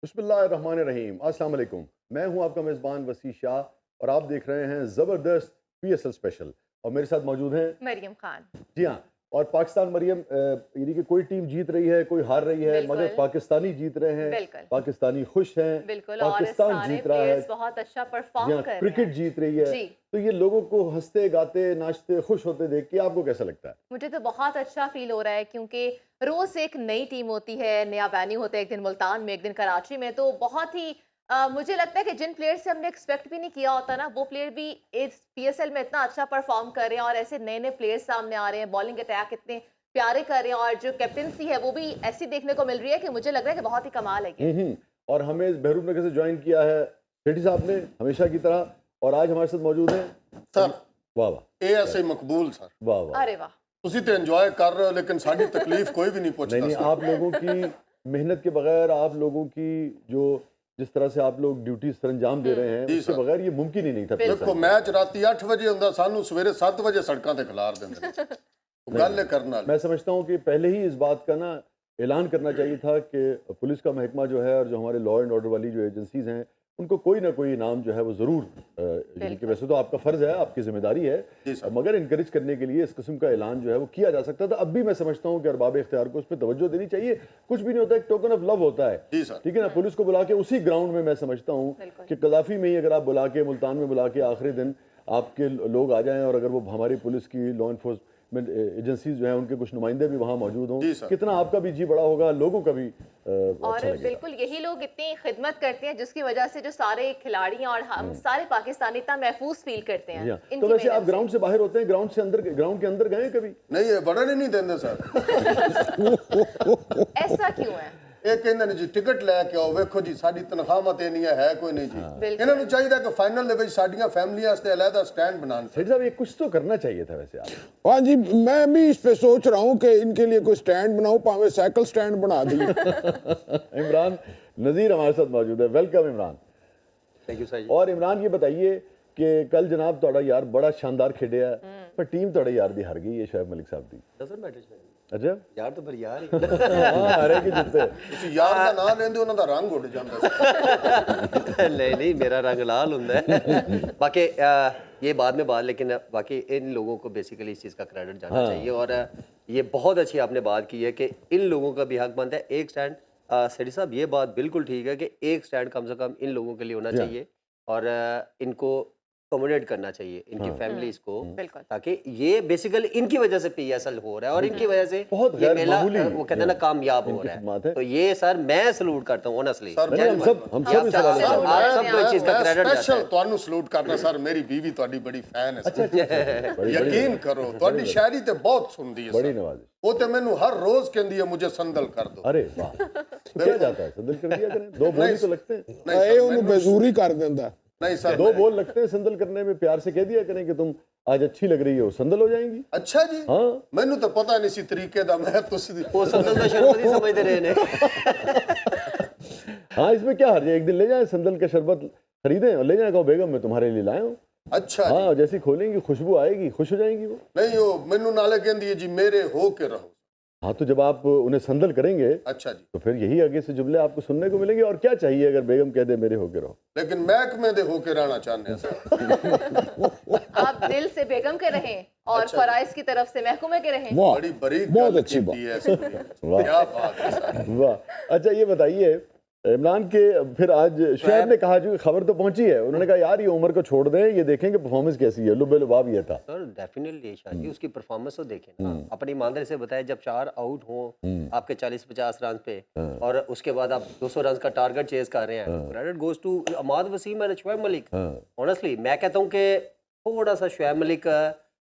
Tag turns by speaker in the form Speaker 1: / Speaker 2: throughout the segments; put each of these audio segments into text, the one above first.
Speaker 1: بسم اللہ الرحمن الرحیم، السلام علیکم۔ میں ہوں آپ کا میزبان وسیع شاہ اور آپ دیکھ رہے ہیں زبردست پی ایس ایل اسپیشل، اور میرے ساتھ موجود ہیں
Speaker 2: مریم خان۔
Speaker 1: جی ہاں، اور پاکستان مریم یعنی کہ کوئی ٹیم جیت رہی ہے، کوئی ہار رہی ہے، مگر پاکستانی جیت رہے ہیں، پاکستانی خوش ہیں،
Speaker 2: بالکل، اور
Speaker 1: پاکستان
Speaker 2: سارے
Speaker 1: جیت رہا ہے،
Speaker 2: پلیئرز بہت اچھا
Speaker 1: جی
Speaker 2: پرفارم
Speaker 1: ہاں،
Speaker 2: کر رہے
Speaker 1: کرکٹ
Speaker 2: ہیں
Speaker 1: جیت رہی ہے،
Speaker 2: جی۔
Speaker 1: تو یہ لوگوں کو ہنستے گاتے ناچتے خوش ہوتے دیکھ کے آپ کو کیسا لگتا ہے؟
Speaker 2: مجھے تو بہت اچھا فیل ہو رہا ہے، کیونکہ روز ایک نئی ٹیم ہوتی ہے، نیا وینیو ہوتا ہے، ایک دن ملتان میں، ایک دن کراچی میں، تو بہت ہی مجھے لگتا ہے کہ جن پلیئر سے ہم نے ایکسپیکٹ بھی نہیں کیا ہوتا نا، وہ پلیئر بھی اس پی ایس ایل میں اتنا اچھا پرفارم کر رہے ہیں، اور ایسے نئے نئے پلیئر سامنے آ رہے ہیں، بالنگ اٹیک اتنے پیارے کر رہے ہیں، اور جو کیپٹنسی ہے وہ بھی ایسی دیکھنے کو مل رہی ہے کہ مجھے لگ رہا ہے کہ بہت ہی کمال ہے یہ۔
Speaker 1: اور ہمیں بحروب نگر سے جوائن کیا ہے سیٹھی صاحب نے ہمیشہ کی طرح، اور آج ہمارے ساتھ موجود ہیں
Speaker 3: سر
Speaker 1: واہ واہ
Speaker 3: اے ایس اے مقبول سر،
Speaker 1: واہ واہ۔
Speaker 2: ارے واہ،
Speaker 3: تسی تے انجوائے کر رہے ہو لیکن ساڈی تکلیف کوئی بھی نہیں پوچھتا
Speaker 1: نہیں،
Speaker 3: سر۔
Speaker 1: آپ لوگوں کی محنت کے بغیر، آپ لوگوں کی جس طرح سے آپ لوگ ڈیوٹی سر انجام دے رہے ہیں،
Speaker 3: جی
Speaker 1: اس کے
Speaker 3: سر۔
Speaker 1: بغیر یہ ممکن ہی نہیں تھا۔
Speaker 3: دیکھو میچ راتی 8 بجے ہوندا، سانو سویرے 7 بجے سڑکاں تے کھلار دیندے نے، گل کرنا
Speaker 1: میں سمجھتا ہوں کہ پہلے ہی اس بات کا نا اعلان کرنا چاہیے تھا کہ پولیس کا محکمہ جو ہے اور جو ہمارے لا اینڈ آرڈر والی جو ایجنسیز ہیں، ان کو کوئی نہ کوئی انعام جو ہے وہ ضرور، یعنی کہ ویسے تو آپ کا فرض ہے، آپ کی ذمہ داری ہے، مگر انکریج کرنے کے لیے اس قسم کا اعلان جو ہے وہ کیا جا سکتا تھا۔ اب بھی میں سمجھتا ہوں کہ ارباب اختیار کو اس پہ توجہ دینی چاہیے، کچھ بھی نہیں ہوتا، ایک ٹوکن آف لو ہوتا ہے، ٹھیک ہے نا، پولیس کو بلا کے اسی گراؤنڈ میں سمجھتا ہوں کہ قذافی میں ہی اگر آپ بلا کے، ملتان میں بلا کے آخری دن آپ کے لوگ آ جائیں، اور اگر وہ ہماری پولیس کی لا انفورسمنٹ ایجنسیز جو ہیں ان کے کچھ نمائندے بھی وہاں موجود ہوں، کتنا آپ کا بھی جی بڑا ہوگا، لوگوں کا بھی
Speaker 2: اور بالکل یہی لوگ اتنی خدمت کرتے ہیں جس کی وجہ سے جو سارے کھلاڑی اور ہم سارے پاکستانی اتنا محفوظ فیل کرتے ہیں۔
Speaker 1: تو ویسے آپ گراؤنڈ سے باہر ہوتے ہیں، گراؤنڈ سے اندر، گراؤنڈ کے اندر گئے کبھی؟
Speaker 3: نہیں، یہ بڑھن ہی نہیں دیندے سر۔
Speaker 2: ایسا کیوں ہے؟
Speaker 3: یہ کہندے نے جی ٹکٹ لے کے آؤ، ویکھو جی ساڈی تنخواہ مت اینی ہے کوئی نہیں جی۔ انہاں نوں چاہیے کہ فائنل دے وچ ساڈیاں فیملیاں واسطے علیحدہ سٹینڈ بنان۔
Speaker 1: سیٹھی صاحب یہ کچھ تو کرنا چاہیے تھا ویسے آپ۔
Speaker 4: ہاں جی، میں بھی اس پہ سوچ رہا ہوں کہ ان کے لیے کوئی سٹینڈ بناؤں، پاویں سائیکل سٹینڈ بنا دی۔
Speaker 1: عمران نذیر ہمارے ساتھ موجود ہے، welcome Imran.
Speaker 5: Thank you sir ji.
Speaker 1: اور عمران یہ بتائیے کہ کل جناب تہاڈا یار بڑا شاندار کھیڈیا ہے، پر ٹیم تہاڈے یار دی ہار گئی ہے، شعیب ملک صاحب دی۔
Speaker 5: ڈزنٹ میٹر سر،
Speaker 1: اچھا
Speaker 5: یار تو پھر یار ہی۔
Speaker 1: ہاں، ہارے کی جیتے۔
Speaker 3: تسی یار دا نام لیندے انہاں دا رنگ اڑ جاندا سر۔
Speaker 5: نہیں میرا رنگ لال ہوندا ہے۔ باقی یہ بعد میں بات، لیکن باقی ان لوگوں کو بیسیکلی اس چیز کا کریڈٹ جانا چاہیے، اور یہ بہت اچھی آپ نے بات کی ہے کہ ان لوگوں کا بھی حق بنتا ہے ایک سٹینڈ۔ سیٹھی صاحب یہ بات بالکل ٹھیک ہے کہ ایک سٹینڈ کم سے کم ان لوگوں کے لیے ہونا چاہیے، اور ان کو اکوموڈیٹ کرنا چاہیے، ان کی فیملیز کو، تاکہ یہ بیسیکلی ان کی وجہ سے پی ایس ایل ہو رہا ہے، اور ان کی وجہ سے یہ میلہ وہ کہتے ہیں نا کامیاب ہو رہا ہے۔ تو یہ سر میں سلوٹ کرتا ہوں آنیسٹلی،
Speaker 1: ہم سب
Speaker 5: آپ سب کو اس چیز کا کریڈٹ جاتا ہے۔
Speaker 3: اسپیشل تانوں سلوٹ کرنا سر، میری بیوی تہاڈی بڑی فین ہے سر، یقین کرو تہاڈی شاعری تے بہت سندی ہے
Speaker 1: بڑی
Speaker 3: سر،
Speaker 1: نوازش۔
Speaker 3: وہ تے مینوں ہر روز کہندی ہے مجھے سندل کر دو۔
Speaker 1: ارے واہ، تو کیا جاتا ہے، سندل کر دیا کریں، دو بول ہی تو لگتے ہیں۔
Speaker 4: اے انہوں بیزوری کر دیندا۔
Speaker 3: نہیں سر،
Speaker 1: دو بول لگتے ہیں سندل کرنے میں، پیار سے کہہ دیا کریں کہ تم آج اچھی لگ رہی ہو، سندل ہو جائیں گی۔
Speaker 3: اچھا جی، مینوں تو پتہ نہیں سی طریقے دا، میں تسی
Speaker 5: وہ سندل کا شربت ہی سمجھتے رہے نے۔
Speaker 1: ہاں، اس میں کیا حرج ہے، ایک دن لے جائیں سندل کا شربت خریدیں اور لے جائیں، کہو بیگم میں تمہارے لیے لائے ہوں۔
Speaker 3: اچھا
Speaker 1: ہاں، جیسی کھولیں گی خوشبو آئے گی، خوش ہو جائیں گی وہ۔
Speaker 3: نہیں، وہ مینوں نالے کہندی ہے جی میرے ہو کے رہو۔
Speaker 1: ہاں، تو جب آپ انہیں سندل کریں گے
Speaker 3: اچھا جی،
Speaker 1: تو پھر یہی آگے سے جملے آپ کو سننے کو ملیں گے، اور کیا چاہیے اگر بیگم کہہ دے میرے ہو کے رہو۔
Speaker 3: لیکن محکمے دے ہو کے رہنا چاہنے ہیں سر۔
Speaker 2: آپ دل سے بیگم کے رہیں اور فرائض کی طرف سے محکمے کے رہیں۔
Speaker 3: بڑی بریک
Speaker 4: بہت اچھی بات
Speaker 3: ہے سر، کیا بات ہے سر۔
Speaker 1: واہ، اچھا یہ بتائیے عمران کے پھر آج شعیب نے کہا جو خبر تو پہنچی ہے، انہوں نے کہا یار یہ عمر کو چھوڑ دیں، یہ دیکھیں کہ پرفارمنس کیسی ہے، لب لباب یہ تھا۔
Speaker 5: سر ڈیفینیٹلی شاہ جی اس کی پرفارمنس تو دیکھیں نا، اپنی ایمانداری سے بتائیں، جب 4 آؤٹ ہوں آپ کے 40-50 رنز پہ، اور اس کے بعد آپ 200 رنز کا ٹارگٹ چیز کر رہے ہیں، کریڈٹ گوز ٹو عماد وسیم اور شعیب ملک۔ آنیسٹلی میں کہتا ہوں کہ تھوڑا سا شعیب ملک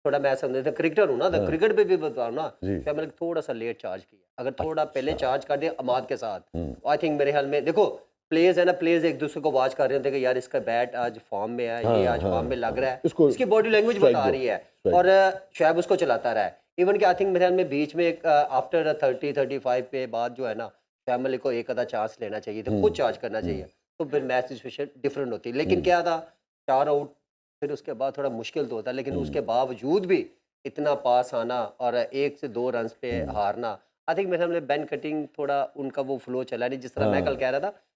Speaker 5: تھوڑا، میں سمجھتا کرکٹر ہوں نا، تو کرکٹ پہ بھی بتاؤں نا، شعیب ملک تھوڑا سا لیٹ چارج کیا، اگر تھوڑا پہلے چارج کر دیا عماد کے ساتھ، آئی تھنک میرے خیال میں، دیکھو پلیئرز ہے نا، پلیئرز ایک دوسرے کو واچ کر رہے ہوتے ہیں کہ یار اس کا بیٹ آج فارم میں ہے، یہ آج فارم میں لگ رہا ہے، اس کی باڈی لینگویج بتا رہی ہے، اور شعیب اس کو چلاتا رہا ہے۔ ایون کہ آئی تھنک میرے خیال میں بیچ میں آفٹر 30-35 پہ بعد جو ہے نا، شعیب ملک کو ایک آدھا چانس لینا چاہیے تھا، خود چارج کرنا چاہیے، تو پھر میچ سچویشن ڈفرینٹ ہوتی ہے۔ لیکن کیا تھا، 4 آؤٹ، پھر اس کے بعد تھوڑا مشکل تو ہوتا ہے، لیکن اس کے باوجود بھی اتنا پاس آنا اور 1 سے 2 رنز پہ ہارنا، آئی تھنک میرے خیال میں بین کٹنگ تھوڑا ان کا وہ فلو چلا نہیں، جس طرح میں کل کہہ رہا تھا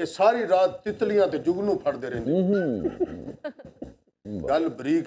Speaker 3: ਇਹ ਸਾਰੀ ਰਾਤ ਤਿਤਲੀਆਂ ਤੇ ਜੁਗਨੂ ਫੜਦੇ ਰਹਿੰਦੇ। ਗੱਲ ਬਰੀਕ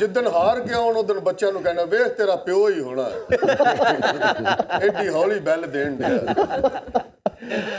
Speaker 3: ਜਿਸ ਦਿਨ ਹਾਰ ਕੇ ਆਉਣ ਉਹ ਦਿਨ ਬੱਚਿਆਂ ਨੂੰ ਕਹਿਣਾ ਵੇਖ ਤੇਰਾ ਪਿਓ ਹੀ ਹੋਣਾ। ਐਡੀ ਹੌਲੀ ਬੈਲ ਦੇਣ ਡਿਆ।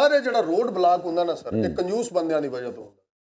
Speaker 3: ਸਾਰੇ ਜਿਹੜਾ ਰੋਡ ਬਲਾਕ ਹੁੰਦਾ ਨਾ ਸਰ, ਇਹ ਕੰਜੂਸ ਬੰਦਿਆਂ ਦੀ ਵਜ੍ਹਾ ਤੋਂ ਹੁੰਦਾ।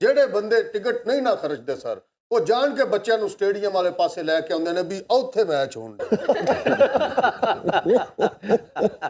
Speaker 3: ਜਿਹੜੇ ਬੰਦੇ ਟਿਕਟ ਨਹੀਂ ਨਾ ਖਰਚਦੇ ਸਰ, ਉਹ ਜਾਣ ਕੇ ਬੱਚਿਆਂ ਨੂੰ ਸਟੇਡੀਅਮ ਵਾਲੇ ਪਾਸੇ ਲੈ ਕੇ ਆਉਂਦੇ ਨੇ ਵੀ ਉੱਥੇ ਮੈਚ ਹੋਣ ਦੇ।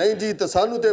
Speaker 3: ਨਹੀਂ ਜੀ, ਤੇ ਸਾਨੂੰ ਤੇ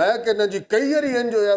Speaker 3: ਮੈਂ ਕਹਿੰਦਾ ਜੀ ਕਈ ਵਾਰੀ ਇੰਜ ਹੋਇਆ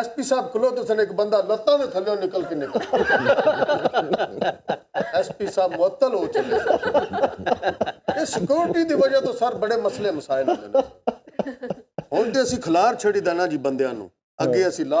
Speaker 3: ਐਸਪੀ ਸਾਹਿਬ ਖਲੋ ਤੇ ਸਨ, ਇੱਕ ਬੰਦਾ ਲੱਤਾਂ ਦੇ ਥੱਲੇ ਨਿਕਲ ਕੇ ਨਿਕਲ। ਐਸਪੀ ਸਾਹਿਬ ਮੁਅੱਤਲ ਹੋ ਚੁੱਕੇ ਸਨ। ਇਹ ਸਿਕਿਉਰਿਟੀ ਦੀ ਵਜ੍ਹਾ ਤੋਂ ਸਰ ਬੜੇ ਮਸਲੇ ਮਸਾਇਲ ਹੁੰਦੇ ਨੇ। ਹੁਣ ਤੇ ਅਸੀਂ ਖਿਲਾਰ ਛੱਡੀ ਦੇਣਾ ਜੀ ਬੰਦਿਆਂ ਨੂੰ, ਅੱਗੇ ਅਸੀਂ ਲਾ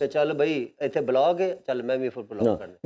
Speaker 5: ਤੇ ਚੱਲ ਬਈ ਇੱਥੇ ਬਲੌਗ ਹੈ, ਚੱਲ ਮੈਂ ਵੀ ਫਿਰ ਬਲੌਗ ਕਰਨਾ।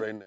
Speaker 3: ਰਹਿੰਦੇ,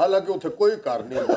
Speaker 3: ਹਾਲਾਂਕਿ ਉੱਥੇ ਕੋਈ ਘਰ ਨਹੀਂ ਹੁੰਦਾ।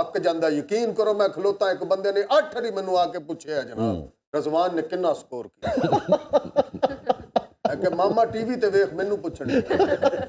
Speaker 3: ਅੱਕ ਜਾਂਦਾ। ਯਕੀਨ ਕਰੋ, ਮੈਂ ਖਲੋਤਾ, ਇੱਕ ਬੰਦੇ ਨੇ 8 ਵਾਰੀ ਮੈਨੂੰ ਆ ਕੇ ਪੁੱਛਿਆ, ਜਨਾਬ ਰਜ਼ਵਾਨ ਨੇ ਕਿੰਨਾ ਸਕੋਰ ਕੀਤਾ। ਮੈਂ ਕਿ ਮਾਮਾ ਟੀਵੀ ਤੇ ਵੇਖ, ਮੈਨੂੰ ਪੁੱਛਣ ਡਿਆ।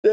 Speaker 1: stay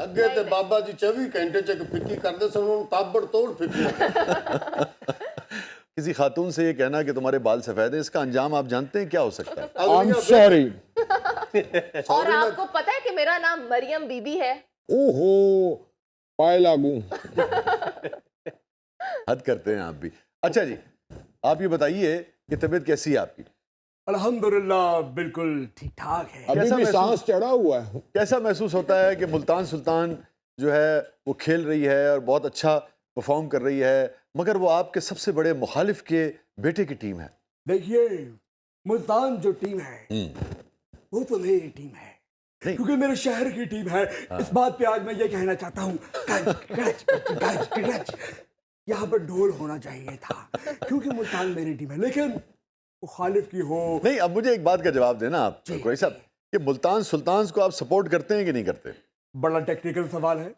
Speaker 3: ਅੱਗੇ ਤੇ ਬਾਬਾ ਜੀ 24 ਘੰਟੇ ਚ ਇੱਕ ਫਿੱਕੀ ਕਰਦੇ ਸਨ, ਹੁਣ ਤਾਬੜ ਤੋੜ ਫਿੱਕੀ।
Speaker 1: کسی خاتون سے یہ کہنا کہ تمہارے بال سفید ہیں، اس کا انجام آپ جانتے ہیں کیا ہو سکتا ہے؟
Speaker 4: I'm sorry.
Speaker 2: اور آپ کو پتا ہے کہ میرا نام مریم بی بی ہے؟
Speaker 4: اوہو پائے لاگوں.
Speaker 1: حد کرتے ہیں آپ بھی. اچھا جی، آپ یہ بتائیے کہ طبیعت کیسی ہے آپ کی؟
Speaker 6: الحمدللہ بالکل ٹھیک ٹھاک ہے.
Speaker 4: ابھی
Speaker 1: کیسا
Speaker 4: بھی
Speaker 1: محسوس-
Speaker 4: سانس چڑھا ہوا ہے.
Speaker 1: کیسا محسوس ہوتا ہے کہ ملتان سلطان جو ہے وہ کھیل رہی ہے اور بہت اچھا پرفارم کر رہی ہے، مگر وہ آپ کے سب سے بڑے مخالف کے بیٹے کی ٹیم ہے؟
Speaker 6: دیکھیے ملتان جو ٹیم ہے وہ تو میری ٹیم ہے
Speaker 1: نہیں۔
Speaker 6: کیونکہ میرے شہر کی ٹیم ہے. اس بات پہ آج میں یہ کہنا چاہتا ہوں یہاں پر ڈھول ہونا چاہیے تھا کیونکہ ملتان میری ٹیم ہے لیکن مخالف کی ہو.
Speaker 1: نہیں، اب مجھے ایک بات کا جواب دینا آپ قریشی صاحب کہ ملتان سلطانز کو آپ سپورٹ کرتے ہیں کہ نہیں کرتے؟
Speaker 6: بڑا ٹیکنیکل سوال ہے.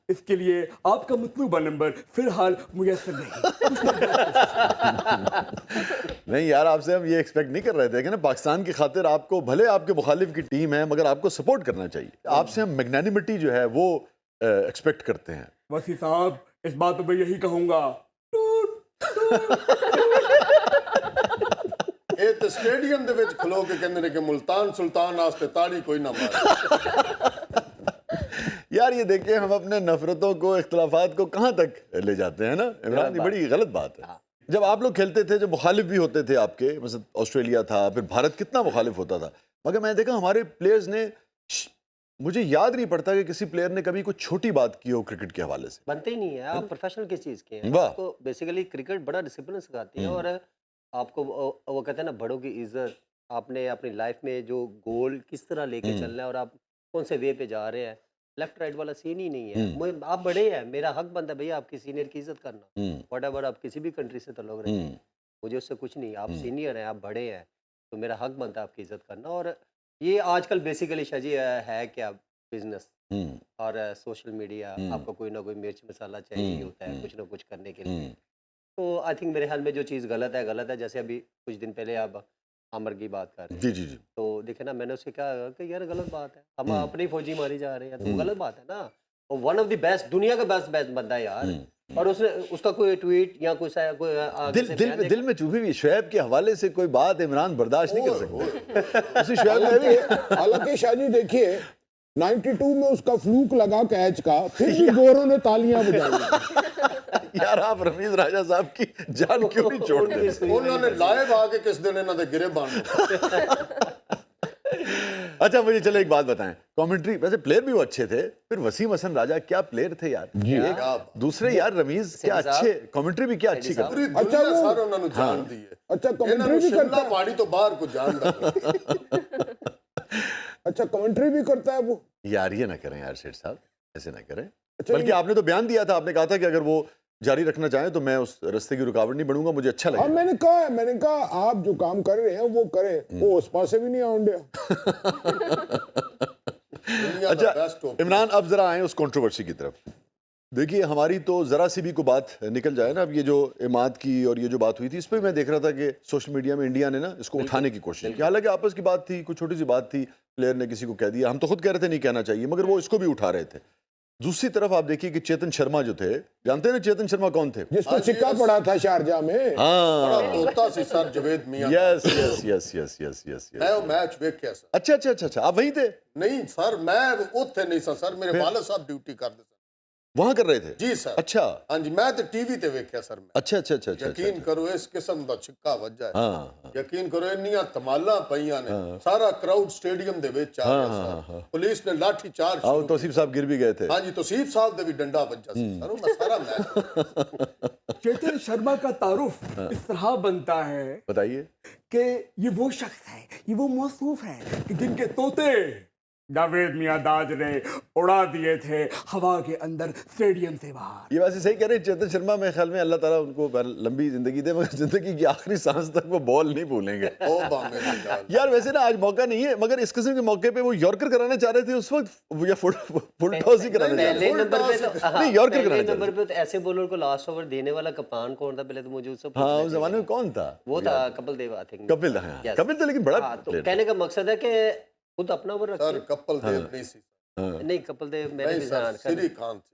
Speaker 6: اس کے لیے آپ کا مطلوبہ نمبر فی الحال میسر نہیں.
Speaker 1: نہیں یار، آپ سے ہم یہ ایکسپیکٹ نہیں کر رہے تھے کہ نا پاکستان کی خاطر آپ کو، بھلے آپ کے مخالف کی ٹیم ہے مگر آپ کو سپورٹ کرنا چاہیے. آپ سے ہم میگنانیمٹی جو ہے وہ ایکسپیکٹ کرتے ہیں.
Speaker 6: وسیع صاحب اس بات پہ میں یہی کہوں گا
Speaker 3: ਇਹ ਤੇ ਸਟੇਡੀਅਮ ਦੇ ਵਿੱਚ ਖਲੋ ਕੇ ਕਹਿੰਦੇ ਨੇ ਕਿ ਮੁਲਤਾਨ ਸੁਲਤਾਨ ਵਾਸਤੇ ਤਾੜੀ ਕੋਈ ਨਾ ਮਾਰੇ.
Speaker 1: یار یہ دیکھیں ہم اپنے نفرتوں کو، اختلافات کو کہاں تک لے جاتے ہیں نا عمران، یہ بڑی غلط بات ہے. جب آپ لوگ کھیلتے تھے، جب مخالف بھی ہوتے تھے آپ کے، مثلا آسٹریلیا تھا، پھر بھارت کتنا مخالف ہوتا تھا، مگر میں نے دیکھا ہمارے پلیئرز نے، مجھے یاد نہیں پڑتا کہ کسی پلیئر نے کبھی کوئی چھوٹی بات کی ہو کرکٹ کے حوالے سے.
Speaker 5: بنتے ہی نہیں ہے. آپ پروفیشنل کس چیز کے ہیں؟
Speaker 1: واہ.
Speaker 5: آپ کو بیسیکلی کرکٹ بڑا ڈسپلن سکھاتی ہے اور آپ کو وہ کہتے ہیں نا بڑوں کی عزت. آپ نے اپنی لائف میں جو گول کس طرح لے کے چلنا ہے اور آپ کون سے وے پہ جا رہے ہیں، لیفٹ رائٹ والا سین ہی نہیں ہے. آپ بڑے ہیں، میرا حق بنتا ہے بھیا آپ کی سینئر کی عزت کرنا. واٹ ایور آپ کسی بھی کنٹری سے تعلق رکھیں، مجھے اس سے کچھ نہیں. آپ سینئر ہیں، آپ بڑے ہیں، تو میرا حق بنتا ہے آپ کی عزت کرنا. اور یہ آج کل بیسیکلی شاجی ہے کیا بزنس اور سوشل میڈیا. آپ کو کوئی نہ کوئی مرچ مسالہ چاہیے ہوتا ہے کچھ نہ کچھ کرنے کے لیے. تو آئی تھنک میرے خیال میں جو چیز غلط ہے. جیسے ابھی کچھ دن پہلے آپ عامر کی بات کر رہے ہیں.
Speaker 1: جی جی جی.
Speaker 5: تو دیکھیں نا، میں نے اس سے کہا کہ یار غلط بات ہے، ہم اپنی فوجی ماری جا رہے ہیں تو غلط بات ہے نا. ون آف دی بیسٹ، دنیا کا بیسٹ بندہ ہے یار. اور اس کا کوئی ٹویٹ یا
Speaker 1: دل میں چوبھی ہوئی شعیب کے حوالے سے کوئی بات عمران برداشت نہیں کر سکتے. اسی شعیب نے بھی
Speaker 4: حالانکہ شاہ جی دیکھیے 92 میں اس کا فلوک لگا کیچ کا، پھر بھی گوروں نے تالیاں بجائی.
Speaker 1: یار آپ رمیز راجہ صاحب کی جان کیوں نہیں چھوڑتے؟
Speaker 3: ਉਹਨਾਂ ਨੇ ਲਾਈਵ ਆ ਕੇ ਕਿਸ ਦਿਨ ਇਹਨਾਂ ਦੇ ਗਿਰੇ ਬਣ.
Speaker 1: اچھا مجھے چلے ایک بات بتائیں، کامنٹری ویسے پلیئر بھی وہ اچھے تھے، پھر وسیم حسن راجہ کیا پلیئر تھے یار. دوسرے یار رمیز کیا اچھے کامنٹری بھی کیا اچھی کرتے.
Speaker 3: ਪੂਰੀ ਦੁਨੀਆ ਸਾਰਾ ਉਹਨਾਂ ਨੂੰ ਜਾਣਦੀ ਹੈ.
Speaker 4: اچھا
Speaker 3: ਇਹਨਾਂ
Speaker 4: کمنٹری
Speaker 3: ਨੂੰ
Speaker 4: بھی
Speaker 3: ਸ਼ਿਮਲਾ
Speaker 4: کرتا ہے.
Speaker 3: ਪਹਾੜੀ ਤੋਂ ਬਾਹਰ ਕੋਈ ਜਾਣਦਾ ਨਹੀਂ.
Speaker 4: اچھا کمنٹری بھی کرتا ہے وہ.
Speaker 1: یار یہ نہ کریں یار سیٹھ صاحب، ایسے نہ کریں. بلکہ آپ نے تو بیان دیا تھا، آپ نے کہا تھا کہ اگر وہ جاری رکھنا چاہیں تو میں اس رستے کی رکاوٹ نہیں بنوں گا، مجھے اچھا
Speaker 4: ہاں
Speaker 1: لگے.
Speaker 4: میں نے کہا آپ جو کام کر رہے ہیں وہ کریں، وہ اس پاس سے بھی نہیں آؤں گے.
Speaker 3: دنیا
Speaker 1: اچھا
Speaker 3: ਦਾ ਬੈਸਟ ਹੋ.
Speaker 1: عمران اب ذرا آئیں اس کنٹروورسی کی طرف. دیکھیے ہماری تو ذرا سی بھی کوئی بات نکل جائے نا، اب یہ جو عماد کی اور یہ جو بات ہوئی تھی، اس پہ میں دیکھ رہا تھا کہ سوشل میڈیا میں انڈیا نے نا اس کو اٹھانے کی کوشش کی. حالانکہ آپس کی بات تھی، کوئی چھوٹی سی بات تھی، پلیئر نے کسی کو کہہ دیا، ہم تو خود کہہ رہے تھے نہیں کہنا چاہیے، مگر وہ اس کو بھی اٹھا رہے تھے. دوسری طرف آپ دیکھیے کہ چیتن شرما جو تھے، جانتے ہیں نا چیتن شرما کون تھے؟
Speaker 4: جس کو سکہ پڑا تھا شارجہ میں.
Speaker 3: ਬੜਾ
Speaker 1: ہاں
Speaker 3: ਤੋਤਾ ਸੀ ਸਰ ਜਵੇਦ ਮੀਆਂ.
Speaker 1: یس یس یس یس یس یس.
Speaker 3: ਮੈਂ ਉਹ ਮੈਚ ਵੇਖਿਆ ਸਰ.
Speaker 1: اچھا اچھا اچھا اچھا، آپ وہیں تھے؟
Speaker 3: ਨਹੀਂ ਸਰ ਮੈਂ ਉੱਥੇ ਨਹੀਂ ਸਾਂ ਸਰ, ਮੇਰੇ ਵਾਲਦ ਸਾਹਿਬ ਡਿਊਟੀ ਕਰਦੇ ਸਨ.
Speaker 1: وہاں کر رہے تھے؟
Speaker 3: ਜੀ ਸਰ.
Speaker 1: اچھا
Speaker 3: ਹਾਂਜੀ ਮੈਂ ਤੇ ਟੀਵੀ ਤੇ ਵੇਖਿਆ ਸਰ. ਮੈਂ
Speaker 1: اچھا اچھا اچھا اچھا.
Speaker 3: ਯਕੀਨ ਕਰੋ ਇਸ ਕਿਸਮ ਦਾ ਛਿੱਕਾ ਵੱਜਾ ਹੈ.
Speaker 1: ہاں
Speaker 3: ਯਕੀਨ ਕਰੋ ਇੰਨੀਆਂ ਧਮਾਲਾਂ ਪਈਆਂ ਨੇ, ਸਾਰਾ ਕਰਾਊਡ ਸਟੇਡੀਅਮ ਦੇ ਵਿੱਚ ਆ ਗਿਆ ਸਰ. ਪੁਲਿਸ ਨੇ ਲਾਠੀ ਚਾਰਜ
Speaker 1: اور توصیف صاحب گر بھی گئے تھے.
Speaker 3: ਹਾਂਜੀ ਤੋਸੀف ਸਾਹਿਬ ਦੇ ਵੀ ਡੰਡਾ ਵੱਜਾ ਸੀ ਸਰ. ਮੈਂ ਸਾਰਾ ਮੈਚ
Speaker 6: چیتن شرما کا تعارف اس طرح بنتا ہے
Speaker 1: بتائیے.
Speaker 6: کہ یہ وہ شخص ہے، یہ وہ موصوف ہے کہ جن کے طوطے جاوید میاں داج نے اڑا دیے تھے ہوا کے اندر اسٹیڈیم سے باہر.
Speaker 1: یہ ویسے صحیح کہہ رہے ہیں چیتن شرما، میرے خیال میں اللہ تعالیٰ ان کو لمبی زندگی دے، مگر زندگی کی آخری سانس تک وہ بال نہیں بھولیں گے.
Speaker 3: ਉਹ ਬਾਵੇਂ ਦੀ ਗੱਲ.
Speaker 1: یار ویسے نا آج موقع نہیں ہے، مگر اس قسم کے موقع پہ وہ یارکر کرانا چاہ رہے تھے اس وقت، یا فل ٹاس ہی کرانا چاہ رہے
Speaker 5: پہلے نمبر پہ تو
Speaker 1: نہیں، یارکر
Speaker 5: پہلے
Speaker 1: کرانا چاہ
Speaker 5: نمبر پہ تو ایسے بولر کو لاسٹ اوور دینے والا کپتان کون تھا پہلے تو مجھے اس سے
Speaker 1: تھے. ہاں اس زمانے میں کون تھا؟
Speaker 5: وہ تھا کپل دیو آئی تھنک.
Speaker 1: کپل. ہاں کپل تھا، لیکن بڑا
Speaker 5: تو کہنے کا مقصد ہے کہ خود اپنا اوور
Speaker 3: ਸਰ
Speaker 5: رکھے.
Speaker 3: ਕਪਲ ਦੇਵ ਨਹੀਂ ਸੀ.
Speaker 5: نہیں کپل دیو میرے
Speaker 3: ਨਹੀਂ
Speaker 5: بھی
Speaker 3: ਸਰ
Speaker 5: ذہن
Speaker 3: ਸ੍ਰੀ ਖਾਨ ਸੀ.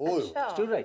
Speaker 5: Steroid?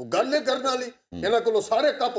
Speaker 3: ਉਹ ਗੱਲ ਇਹ ਕਰਨ ਵਾਲੀ ਇਹਨਾਂ ਕੋਲੋਂ ਸਾਰੇ ਕੱਪ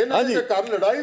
Speaker 3: ਇਹਨਾਂ ਦੇ ਘਰ ਲੜਾਈ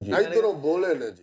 Speaker 3: ਇਧਰੋਂ ਬੋਲੇ ਨੇ ਜੀ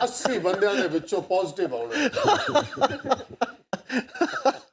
Speaker 3: 80 ਬੰਦਿਆਂ ਦੇ ਵਿੱਚੋਂ ਪੋਜ਼ਿਟਿਵ ਆਉਣੇ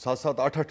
Speaker 1: 7-7, 8-8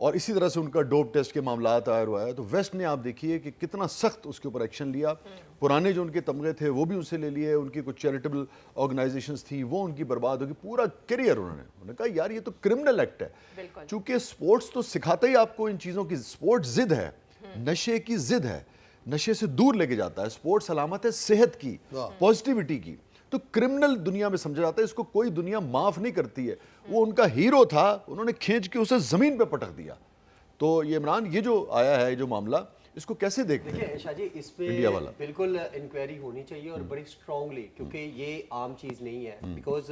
Speaker 1: اور اسی طرح سے ان کا ڈوپ ٹیسٹ کے معاملات دائر ہوا ہے. تو ویسٹ نے آپ دیکھیے کہ کتنا سخت اس کے اوپر ایکشن لیا. پرانے جو ان کے تمغے تھے وہ بھی ان سے لے لیے, ان کی کچھ چیریٹیبل آرگنائزیشنز تھیں وہ ان کی برباد ہوگی, پورا کیریئر انہوں نے کہا یار یہ تو کرمنل ایکٹ ہے. چونکہ سپورٹس تو سکھاتا ہی آپ کو ان چیزوں کی, سپورٹ ضد ہے, نشے کی ضد ہے, نشے سے دور لے کے جاتا ہے. سپورٹس علامت ہے صحت کی, پازیٹیوٹی کی. تو کرمنل دنیا میں سمجھا جاتا ہے, اس کو کوئی دنیا معاف نہیں کرتی ہے. وہ ان کا ہیرو تھا, انہوں نے کھینچ کے اسے زمین پہ پٹک دیا. تو یہ عمران یہ جو آیا ہے جو معاملہ, اس کو کیسے دیکھتے ہیں؟
Speaker 5: دیکھیں شاہ جی, اس پہ بالکل انکوائری ہونی چاہیے اور بڑی اسٹرانگلی, کیونکہ یہ عام چیز نہیں ہے. بیکاز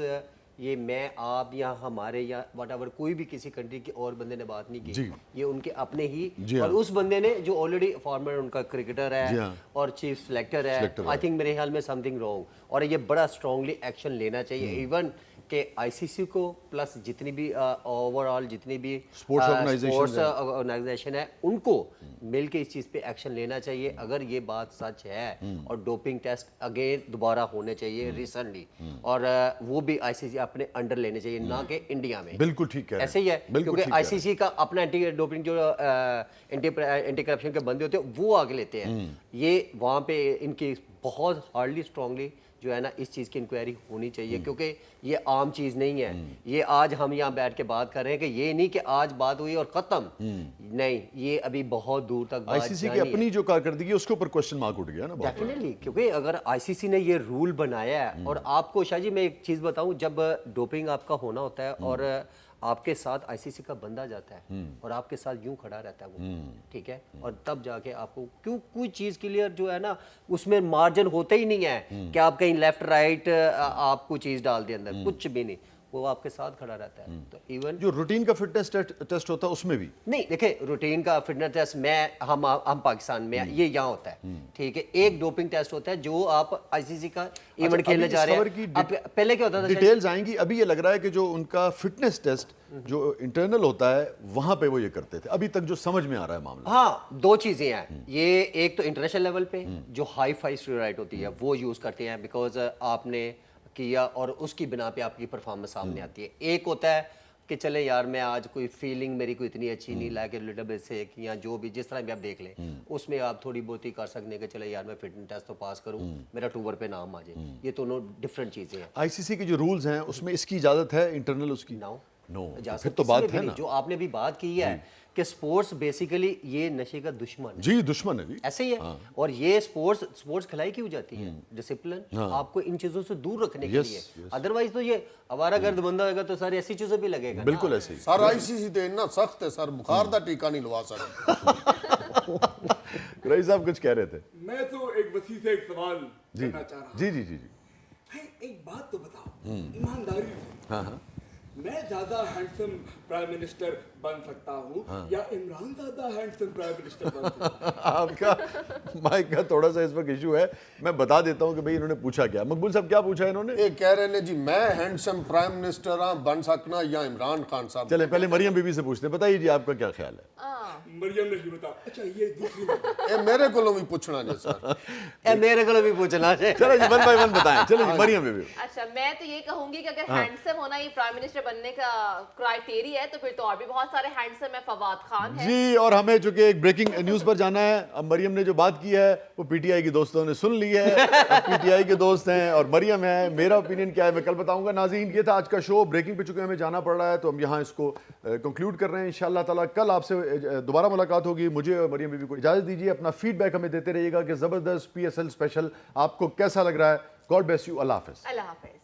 Speaker 5: یہ میں آپ یا ہمارے یا واٹ ایور کوئی بھی کسی کنٹری کے اور بندے نے بات نہیں کی, یہ ان کے اپنے ہی, اور اس بندے نے جو آلریڈی فارمر ان کا کرکٹر ہے اور چیف سلیکٹر ہے, آئی تھنک میرے خیال میں سم تھنگ رانگ, اور یہ بڑا اسٹرانگلی ایکشن لینا چاہیے. ایون کہ آئی سی سی کو پلس جتنی بھی اوور آل جتنی بھی اسپورٹس آرگنائزیشن ہے ان کو مل کے اس چیز پہ ایکشن لینا چاہیے اگر یہ بات سچ ہے. اور ڈوپنگ ٹیسٹ اگین دوبارہ ہونے چاہیے ریسنٹلی, اور وہ بھی آئی سی سی اپنے انڈر لینے چاہیے, نہ کہ انڈیا میں.
Speaker 1: بالکل ٹھیک ہے,
Speaker 5: ایسے ہی ہے, کیونکہ آئی سی سی کا اپنا اینٹی ڈوپنگ جو اینٹی کرپشن کے بندے ہوتے ہیں وہ آگے لیتے ہیں. یہ وہاں پہ ان کی بہت ہارڈلی اسٹرانگلی جو ہے نا اس چیز کی انکوائری ہونی چاہیے, کیونکہ یہ عام چیز نہیں ہے. یہ آج ہم یہاں بیٹھ کے بات کر رہے ہیں کہ یہ نہیں کہ آج بات ہوئی اور ختم, نہیں, یہ ابھی بہت دور تک
Speaker 1: آئی سی سی کی اپنی جو کارکردگی ہے اس کے اوپر کوشچن مارک اٹھ گیا نا.
Speaker 5: ڈیفینیٹلی, کیونکہ اگر آئی سی سی نے یہ رول بنایا ہے, اور آپ کو شاہ جی میں ایک چیز بتاؤں, جب ڈوپنگ آپ کا ہونا ہوتا ہے اور آپ کے ساتھ آئی سی سی کا بندہ جاتا ہے اور آپ کے ساتھ یوں کھڑا رہتا ہے وہ, ٹھیک ہے, اور تب جا کے آپ کو کیوں کوئی چیز کلیئر جو ہے نا اس میں مارجن ہوتا ہی نہیں ہے کہ آپ کہیں لیفٹ رائٹ آپ کوئی چیز ڈال دیں اندر, کچھ بھی نہیں, وہ آپ کے ساتھ کھڑا رہتا ہے. تو ایون
Speaker 1: جو روٹین کا فٹنس ٹیسٹ ہوتا ہے اس میں بھی
Speaker 5: نہیں, دیکھیں روٹین کا فٹنس ٹیسٹ میں ہم پاکستان میں یہ یہاں ہوتا ہے, ٹھیک ہے, ایک ڈوپنگ ٹیسٹ ہوتا ہے جو آپ آئی سی سی کا ایونٹ کھیلنے جا رہے ہیں. پہلے کیا ہوتا تھا,
Speaker 1: ڈیٹیلز آئیں گی. ابھی یہ لگ رہا ہے کہ جو ان کا فٹنس ٹیسٹ جو انٹرنل ہوتا ہے وہاں پہ وہ یہ کرتے تھے, ابھی تک جو سمجھ میں آ رہا ہے معاملہ.
Speaker 5: ہاں, دو چیزیں ہیں. یہ ایک تو انٹرنیشنل لیول پہ جو ہائی فائی اسٹیرائڈ ہوتی ہے وہ یوز کرتے ہیں, بیکاز آپ نے کیا اور اس کی بنا پہ آپ کی پرفارمنس سامنے آتی ہے. ایک ہوتا ہے کہ چلے یار میں آج کوئی فیلنگ میری کوئی اتنی اچھی نہیں, لائک لٹل بٹ سیک یا جو بھی جس طرح بھی آپ دیکھ لیں, اس میں آپ تھوڑی بہت ہی کر سکتے ہیں کہ چلے یار میں فٹنس ٹیسٹ تو پاس کروں, میرا ٹور پہ نام آ جائے. یہ دونوں ڈفرینٹ چیزیں ہیں.
Speaker 1: آئی سی سی کے جو رولز ہیں اس میں اس کی اجازت ہے انٹرنل اس کی؟ نو, پھر تو بات ہے نا
Speaker 5: جو آپ نے بھی بات کی ہے کہ سپورٹس بیسیکلی یہ نشے کا دشمن ہے.
Speaker 1: جی دشمن ہے جی,
Speaker 5: ایسے ہی ہے. اور یہ سپورٹس کھلائی کیوں جاتی ہے, ڈسپلن آپ کو ان چیزوں سے دور رکھنے کے لیے. ادروائز تو یہ آوارہ گرد بندہ ہوگا تو ساری ایسی چیزیں بھی لگے گا.
Speaker 1: بالکل ایسے ہی.
Speaker 3: سر آئی سی سی تے اتنا سخت ہے سر, بخار دا ٹیکہ نہیں لوا سکتے.
Speaker 1: رئیس صاحب کچھ کہہ رہے تھے.
Speaker 6: میں تو ایک وسیع سے ایک سوال کرنا چاہ رہا ہوں.
Speaker 1: جی جی جی جی.
Speaker 6: ایک بات تو بتاؤ ایمانداری سے,
Speaker 1: ہاں ہاں,
Speaker 6: میں زیادہ ہینڈسم پرائم منسٹر بن سکتا ہوں یا عمران زیادہ ہینڈسم پرائم منسٹر بن سکتا ہوں؟
Speaker 1: آپ کا مائک کا تھوڑا سا اس وقت ایشو ہے, میں بتا دیتا ہوں کہ بھئی انہوں نے پوچھا کیا. مقبول صاحب کیا پوچھا انہوں نے؟
Speaker 3: یہ کہہ رہے ہیں جی میں ہینڈسم پرائم منسٹر ہاں بن سکنا یا عمران خان صاحب.
Speaker 1: چلیں پہلے مریم بی بی سے پوچھتے ہیں, بتائیے جی آپ کا کیا خیال ہے؟
Speaker 6: مریم نہیں بتا. اچھا یہ دوسری بات,
Speaker 3: اے میرے کو بھی پوچھنا جی سر,
Speaker 5: میرے کو بھی پوچھنا ہے.
Speaker 1: چلو جی ون بائی ون بتائیں. چلو جی مریم بی بی.
Speaker 2: اچھا میں تو یہ کہوں گی کہ اگر ہینڈسم ہونا ہی پرائم منسٹر بننے کا کرائٹیریا ہے تو پھر تو اور بھی بہت سارے ہینڈسم ہے. فواد خان ہے
Speaker 1: جی, اور ہمیں چونکہ ایک بریکنگ نیوز پر جانا ہے. اب مریم نے جو بات کی ہے وہ پی ٹی آئی کے دوستوں نے سن لی ہے, پی ٹی آئی کے دوست ہیں اور مریم ہے. میرا اوپینین کیا ہے میں کل بتاؤں گا. ناظرین یہ تھا آج کا شو, بریکنگ پہ چونکہ ہمیں جانا پڑ رہا ہے تو ہم یہاں اس کو کنکلوڈ کر رہے ہیں. انشاءاللہ تعالیٰ کل آپ سے دوبارہ ملاقات ہوگی. مجھے اور مریم بی بی کو اجازت دیجیے. اپنا فیڈ بیک ہمیں دیتے رہیے گا کہ زبردست PSL اسپیشل آپ کو کیسا لگ رہا ہے. God bless you. اللہ حافظ.
Speaker 2: اللہ حافظ.